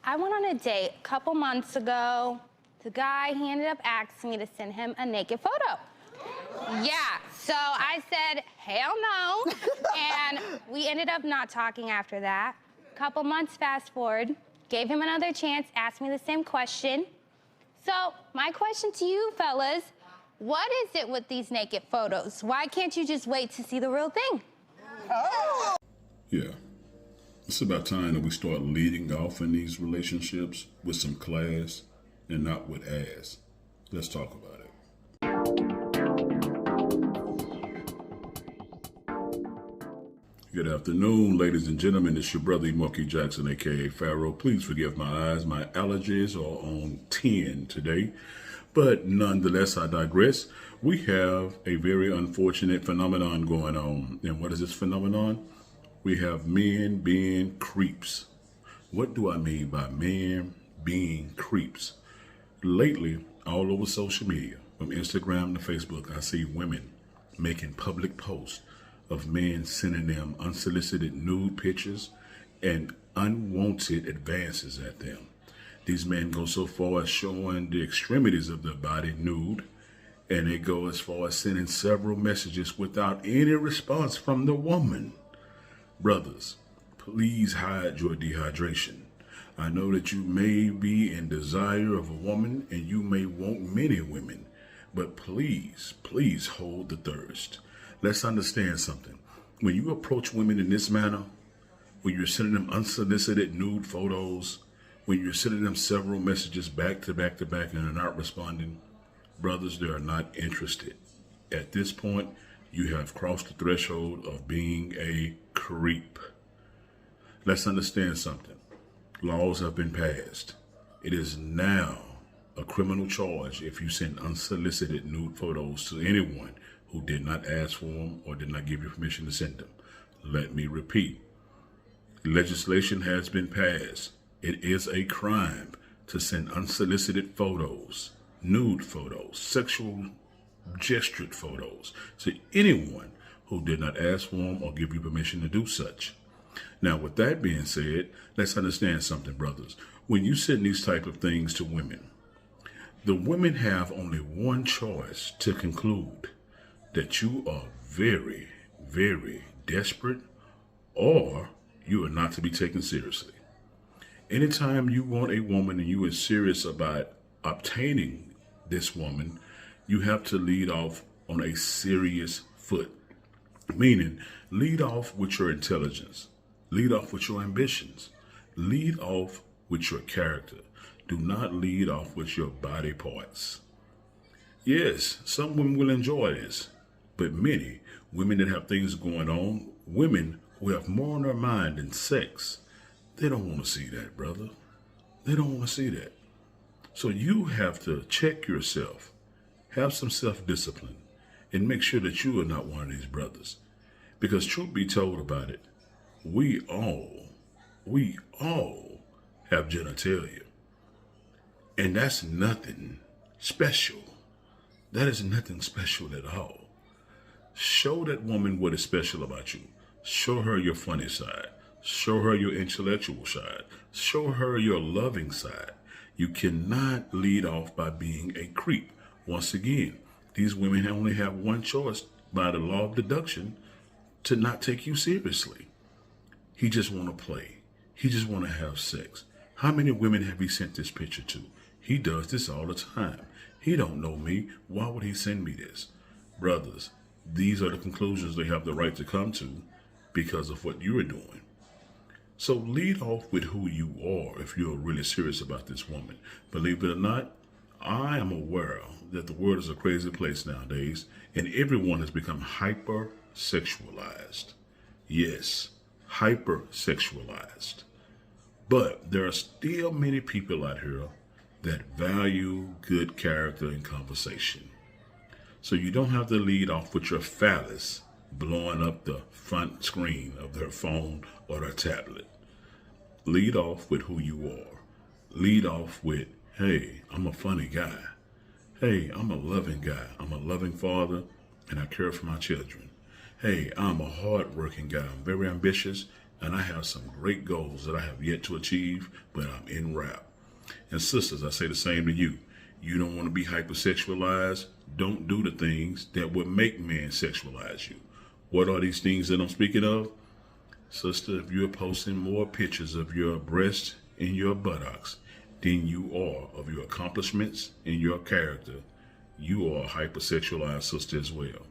I went on a date a couple months ago. The guy, he ended up asking me to send him a naked photo. Yeah, so I said, hell no. And we ended up not talking after that. Couple months fast forward, gave him another chance, asked me the same question. So my question to you fellas, what is it with these naked photos? Why can't you just wait to see the real thing? Oh. Yeah. It's about time that we start leading off in these relationships with some class and not with ass. Let's talk about it. Good afternoon, ladies and gentlemen. It's your brother, Marky Jackson, a.k.a. Pharaoh. Please forgive my eyes. My allergies are on 10 today. But nonetheless, I digress. We have a very unfortunate phenomenon going on. And what is this phenomenon? We have men being creeps. What do I mean by men being creeps? Lately, all over social media, from Instagram to Facebook, I see women making public posts of men sending them unsolicited nude pictures and unwanted advances at them. These men go so far as showing the extremities of their body nude, and they go as far as sending several messages without any response from the woman. Brothers, please hide your dehydration. I know that you may be in desire of a woman and you may want many women, but please, please hold the thirst. Let's understand something. When you approach women in this manner, when you're sending them unsolicited nude photos, when you're sending them several messages back to back to back and they're not responding, brothers, they are not interested. At this point, you have crossed the threshold of being a creep. Let's understand something. Laws have been passed. It is now a criminal charge if you send unsolicited nude photos to anyone who did not ask for them or did not give you permission to send them. Let me repeat. Legislation has been passed. It is a crime to send unsolicited photos, nude photos, sexual gestured photos to anyone who did not ask for them or give you permission to do such. Now, with that being said, let's understand something, brothers. When you send these type of things to women, the women have only one choice to conclude that you are very, very desperate or you are not to be taken seriously. Anytime you want a woman and you are serious about obtaining this woman, you have to lead off on a serious foot. Meaning, lead off with your intelligence. Lead off with your ambitions. Lead off with your character. Do not lead off with your body parts. Yes, some women will enjoy this, but many women that have things going on, women who have more on their mind than sex, they don't want to see that, brother. They don't want to see that. So you have to check yourself. Have some self-discipline and make sure that you are not one of these brothers. Because truth be told about it, we all have genitalia. And that's nothing special. That is nothing special at all. Show that woman what is special about you. Show her your funny side. Show her your intellectual side. Show her your loving side. You cannot lead off by being a creep. Once again, these women only have one choice by the law of deduction to not take you seriously. He just want to play. He just want to have sex. How many women have he sent this picture to? He does this all the time. He don't know me. Why would he send me this? Brothers, these are the conclusions they have the right to come to because of what you are doing. So lead off with who you are if you're really serious about this woman. Believe it or not, I am aware that the world is a crazy place nowadays, and everyone has become hyper-sexualized. Yes, hyper-sexualized. But there are still many people out here that value good character and conversation. So you don't have to lead off with your phallus blowing up the front screen of their phone or their tablet. Lead off with who you are. Lead off with, hey, I'm a funny guy. Hey, I'm a loving guy. I'm a loving father, and I care for my children. Hey, I'm a hard-working guy. I'm very ambitious. And I have some great goals that I have yet to achieve, but I'm in rap. And sisters, I say the same to you. You don't want to be hypersexualized. Don't do the things that would make men sexualize you. What are these things that I'm speaking of? Sister, if you're posting more pictures of your breast and your buttocks than you are of your accomplishments and your character, you are a hypersexualized sister as well.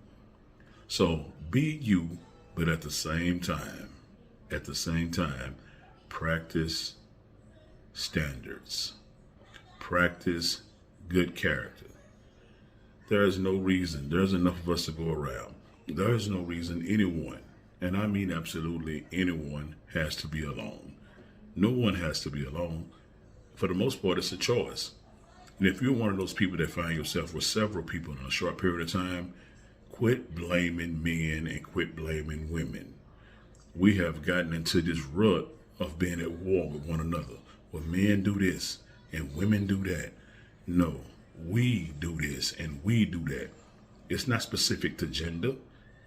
So be you, but at the same time, practice standards. Practice good character. There is no reason, there's enough of us to go around. There is no reason anyone, and I mean absolutely anyone, has to be alone. No one has to be alone. For the most part, it's a choice. And if you're one of those people that find yourself with several people in a short period of time, quit blaming men and quit blaming women. We have gotten into this rut of being at war with one another. Well, men do this and women do that. No, we do this and we do that. It's not specific to gender.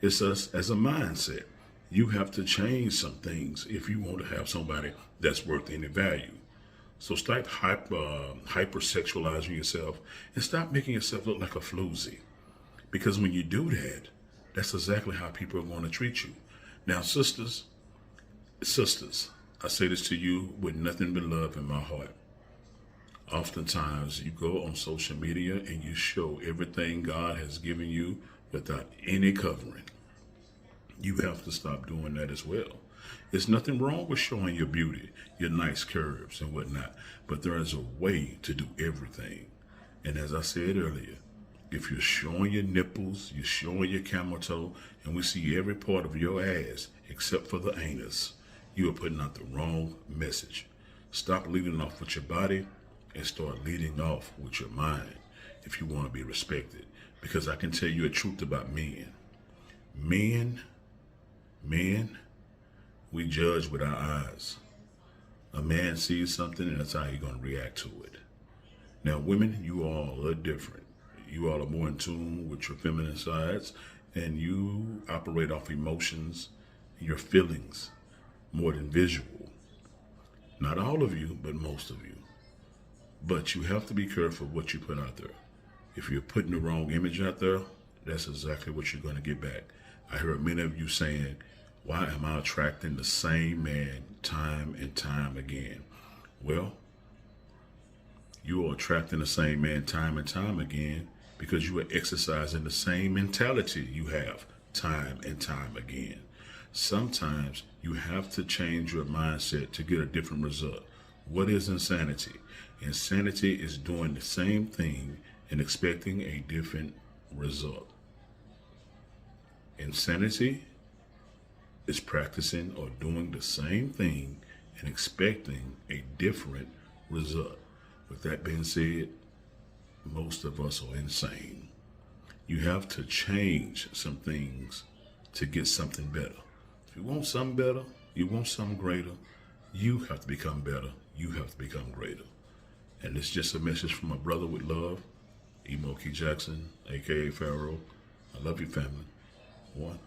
It's us as a mindset. You have to change some things if you want to have somebody that's worth any value. So stop hypersexualizing yourself and stop making yourself look like a floozy. Because when you do that, that's exactly how people are going to treat you. Now, sisters, I say this to you with nothing but love in my heart. Oftentimes, you go on social media and you show everything God has given you without any covering. You have to stop doing that as well. There's nothing wrong with showing your beauty, your nice curves and whatnot, but there is a way to do everything. And as I said earlier, if you're showing your nipples, you're showing your camel toe, and we see every part of your ass except for the anus, you are putting out the wrong message. Stop leading off with your body and start leading off with your mind if you want to be respected. Because I can tell you a truth about men. Men, we judge with our eyes. A man sees something and that's how he's going to react to it. Now, women, you all are different. You all are more in tune with your feminine sides, and you operate off emotions, your feelings, more than visual. Not all of you, but most of you. But you have to be careful what you put out there. If you're putting the wrong image out there, that's exactly what you're going to get back. I heard many of you saying, why am I attracting the same man time and time again? Well, you are attracting the same man time and time again because you are exercising the same mentality you have time and time again. Sometimes you have to change your mindset to get a different result. What is insanity? Insanity is doing the same thing and expecting a different result. Insanity is practicing or doing the same thing and expecting a different result. With that being said, most of us are insane. You have to change some things to get something better. If you want something better, you want something greater, you have to become better. You have to become greater. And it's just a message from a brother with love, Moki Jackson, a.k.a. Pharaoh. I love you, family. One.